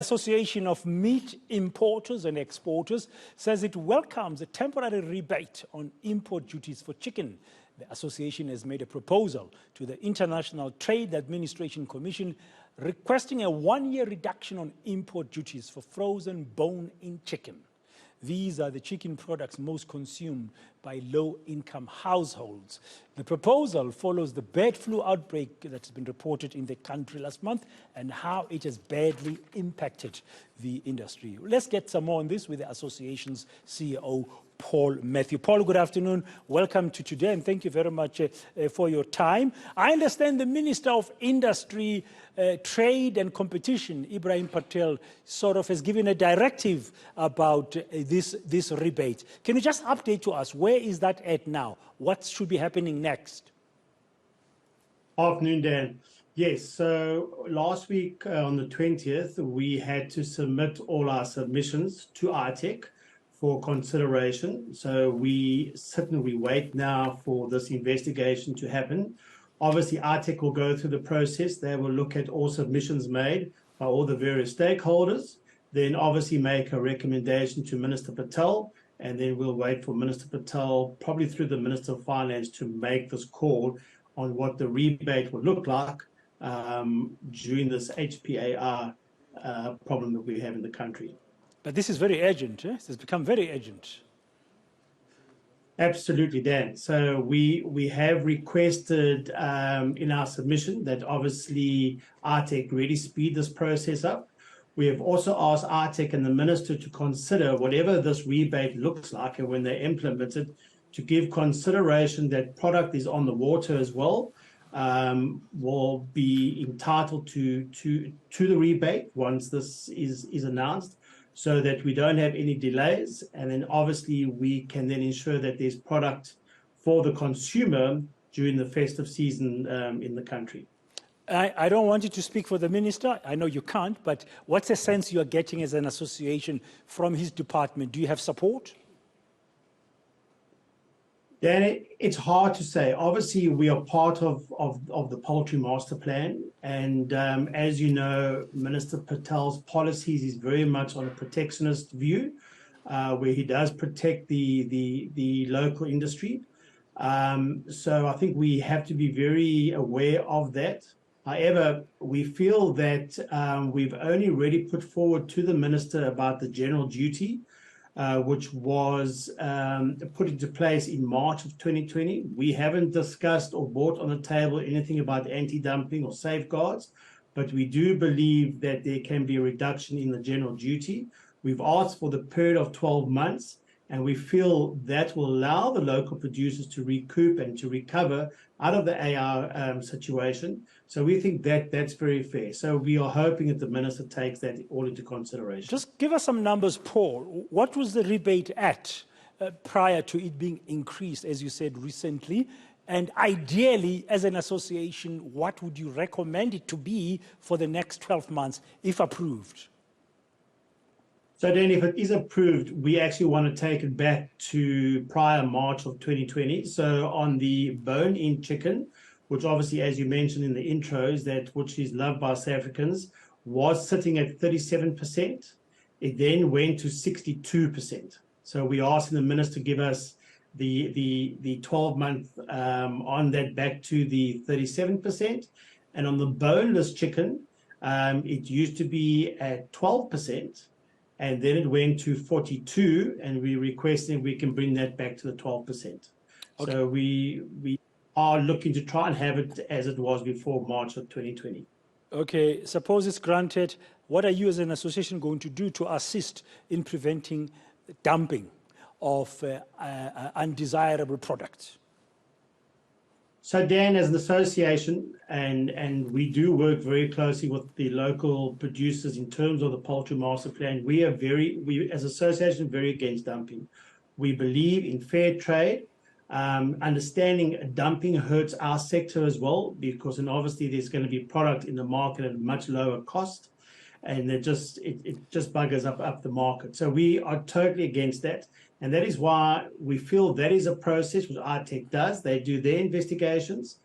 Association of Meat Importers and Exporters says it welcomes a temporary rebate on import duties for chicken. The association has made a proposal to the International Trade Administration Commission requesting a one-year reduction on import duties for frozen bone-in chicken. These are the chicken products most consumed by low-income households. The proposal follows the bird flu outbreak that's been reported in the country last month and how it has badly impacted the industry. Let's get some more on this with the association's CEO, Paul Matthew. Paul, good afternoon. Welcome to today, and thank you very much for your time. I understand the Minister of Industry, Trade and Competition, Ibrahim Patel, sort of has given a directive about this rebate. Can you just update to us, where is that at now? What should be happening next? Afternoon, Dan. Yes, so last week on the 20th, we had to submit all our submissions to ITEC for consideration. So we sit and we wait now for this investigation to happen. Obviously, ITEC will go through the process. They will look at all submissions made by all the various stakeholders, then obviously make a recommendation to Minister Patel, and then we'll wait for Minister Patel, probably through the Minister of Finance, to make this call on what the rebate will look like during this HPAR problem that we have in the country. But this is very urgent, eh? It has become very urgent. Absolutely, Dan. So we have requested in our submission that obviously ITEC really speed this process up. We have also asked ITEC and the Minister to consider whatever this rebate looks like, and when they implement it, to give consideration that product is on the water as well, will be entitled to the rebate once this is announced, so that we don't have any delays, and then obviously we can then ensure that there's product for the consumer during the festive season in the country. I don't want you to speak for the Minister. I know you can't, but what's the sense you are getting as an association from his department? Do you have support? Dan, it's hard to say. Obviously, we are part of the Poultry Master Plan. And as you know, Minister Patel's policies is very much on a protectionist view, where he does protect the local industry. So I think we have to be very aware of that. However, we feel that we've only really put forward to the Minister about the general duty, which was put into place in March of 2020. We haven't discussed or brought on the table anything about anti-dumping or safeguards, but we do believe that there can be a reduction in the general duty. We've asked for the period of 12 months, and we feel that will allow the local producers to recoup and to recover out of the AR situation. So we think that that's very fair. So we are hoping that the Minister takes that all into consideration. Just give us some numbers, Paul. What was the rebate at prior to it being increased, as you said, recently? And ideally, as an association, what would you recommend it to be for the next 12 months, if approved? So then if it is approved, we actually want to take it back to prior March of 2020. So on the bone-in chicken, which obviously, as you mentioned in the intros, which is loved by South Africans, was sitting at 37%. It then went to 62%. So we asked the Minister to give us the 12-month on that back to the 37%. And on the boneless chicken, it used to be at 12%. And then it went to 42, and we requesting we can bring that back to the 12%. Okay. So we are looking to try and have it as it was before March of 2020. Okay, suppose it's granted. What are you as an association going to do to assist in preventing dumping of undesirable products? So Dan, as an association, and we do work very closely with the local producers in terms of the Poultry Master Plan, we as an association very against dumping. We believe in fair trade. Understanding dumping hurts our sector as well, because and obviously there's going to be product in the market at a much lower cost, and it just buggers up the market. So we are totally against that. And that is why we feel that is a process which ITEC does. They do their investigations.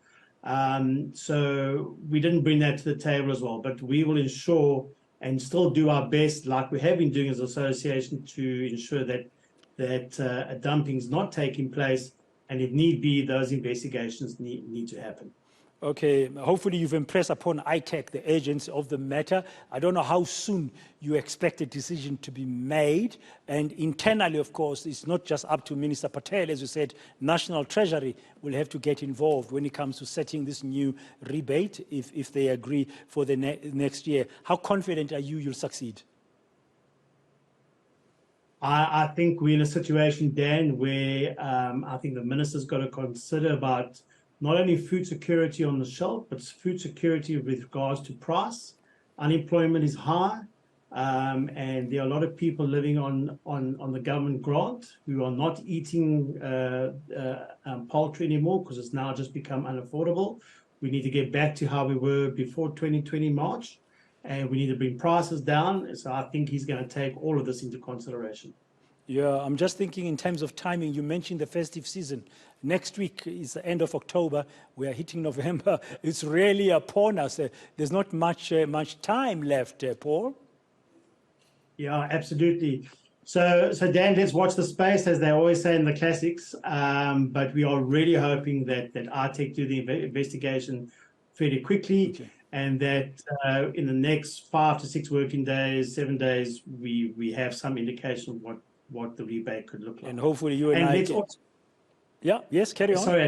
So we didn't bring that to the table as well, but we will ensure and still do our best, like we have been doing as an association, to ensure that a dumping is not taking place, and if need be, those investigations need to happen. Okay, hopefully you've impressed upon ITEC the urgency of the matter. I don't know how soon you expect a decision to be made. And internally, of course, it's not just up to Minister Patel. As you said, National Treasury will have to get involved when it comes to setting this new rebate, if they agree for the next year. How confident are you'll succeed? I think we're in a situation, Dan, where I think the minister's got to consider about not only food security on the shelf, but food security with regards to price. Unemployment is high, and there are a lot of people living on the government grant who are not eating poultry anymore because it's now just become unaffordable. We need to get back to how we were before 2020 March, and we need to bring prices down. So I think he's going to take all of this into consideration. Yeah, I'm just thinking in terms of timing. You mentioned the festive season. Next week is the end of October. We are hitting November. It's really upon us. There's not much time left, Paul. Yeah, absolutely. So Dan, let's watch the space, as they always say in the classics. But we are really hoping that ITEC do the investigation fairly quickly, okay, and that in the next 5 to 6 working days, 7 days, we have some indication of what the rebate could look like. And hopefully you and I... Yeah, yes, carry on. Sorry,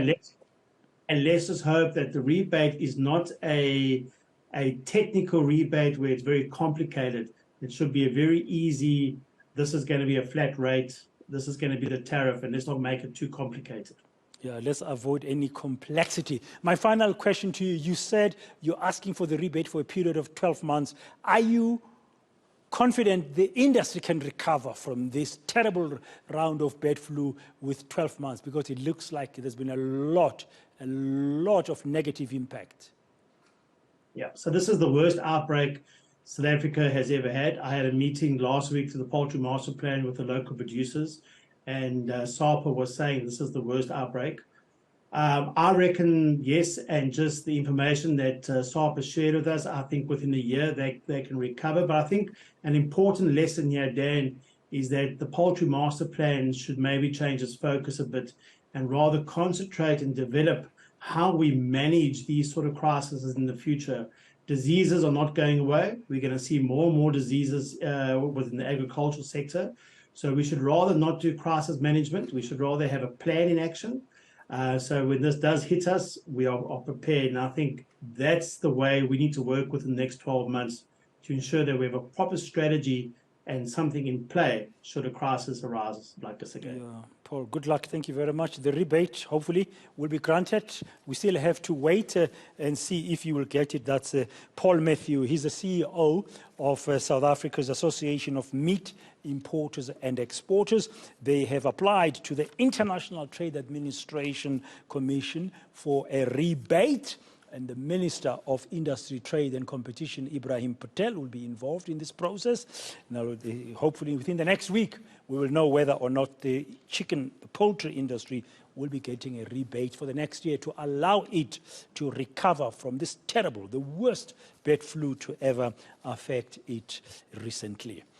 and let's just hope that the rebate is not a technical rebate where it's very complicated. It should be a very easy, this is going to be a flat rate, this is going to be the tariff, and let's not make it too complicated. Yeah, let's avoid any complexity. My final question to you, you said you're asking for the rebate for a period of 12 months. Are you confident the industry can recover from this terrible round of bird flu with 12 months? Because it looks like there's been a lot of negative impact. Yeah, so this is the worst outbreak South Africa has ever had. I had a meeting last week to the Poultry Master Plan with the local producers, and SAPA was saying this is the worst outbreak. I reckon, yes, and just the information that SAPA shared with us, I think within a year they can recover. But I think an important lesson here, Dan, is that the Poultry Master Plan should maybe change its focus a bit and rather concentrate and develop how we manage these sort of crises in the future. Diseases are not going away. We're going to see more and more diseases within the agricultural sector. So we should rather not do crisis management. We should rather have a plan in action. So when this does hit us, we are prepared. And I think that's the way we need to work within the next 12 months to ensure that we have a proper strategy and something in play should a crisis arise like this again. Yeah, Paul, good luck. Thank you very much. The rebate, hopefully, will be granted. We still have to wait and see if you will get it. That's Paul Matthew. He's the CEO of South Africa's Association of Meat Importers and Exporters. They have applied to the International Trade Administration Commission for a rebate. And the Minister of Industry, Trade and Competition, Ibrahim Patel, will be involved in this process. Now, hopefully within the next week, we will know whether or not the poultry industry will be getting a rebate for the next year to allow it to recover from this terrible, the worst bird flu to ever affect it recently.